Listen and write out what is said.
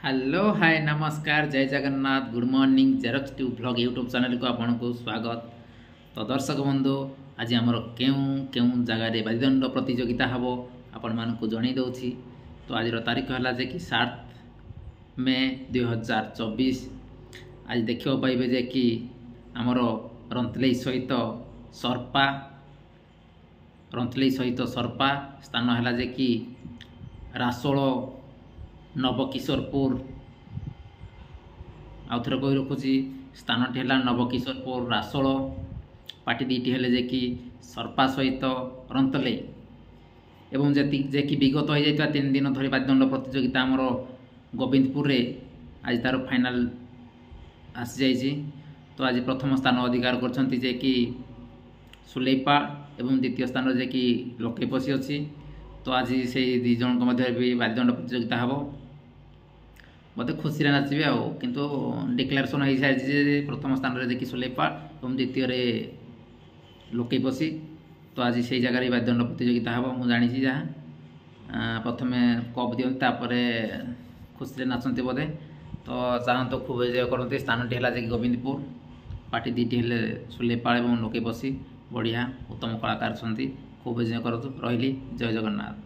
Hello hi नमस्कार जय Jagannath good morning Xerox tube blog YouTube channel को आपन को स्वागत। तो दर्शक बंधु आज आमर केउं केउं जगार बादीदंड प्रतियोगिता हम आपण मानक जणई दउछि। तो आज तारीख है जे कि 7 मे 2024। आज देखियो पाइबे जे कि आमर रंतलेई सहित सरपा स्थान है जे कि रासोल नवकिशोरपुर। आउ थे कही रखुची स्थानटी है नवकिशोरपुर रासोल। पार्टी दीटी है जे कि सरपा सहित रंतले एवं जे कि विगत हो जाता 3 दिन धरी बादीदंड प्रतियोगिता आमर गोविंदपुर रे आज तार फाइनाल आसी जाइए। तो आज प्रथम स्थान अधिकार करछंती जे कि सुलेपा एवं द्वितीय स्थान जे कि लोकेपसी अच्छी। तो आज से दी जन मध्य भी बादीदंड प्रतियोगिता हम मत खुशी नाचे किंतु डिक्लेरेसन हो सारी प्रथम स्थान में देखिए सुलेपा और द्वितीय लोकेपसी। तो आज से जगह बादीदंड प्रतियोगिता हम मुझे जानी जहाँ प्रथम कप दिखते खुशी नाचते बोधे। तो चाहत खूब एंजय करते। स्थान टी है गोविंदपुर। पार्टी दीटी है सुलेपा और लोकेपसी। बढ़िया उत्तम कलाकार खूब एंजय कर रही। जय जगन्नाथ।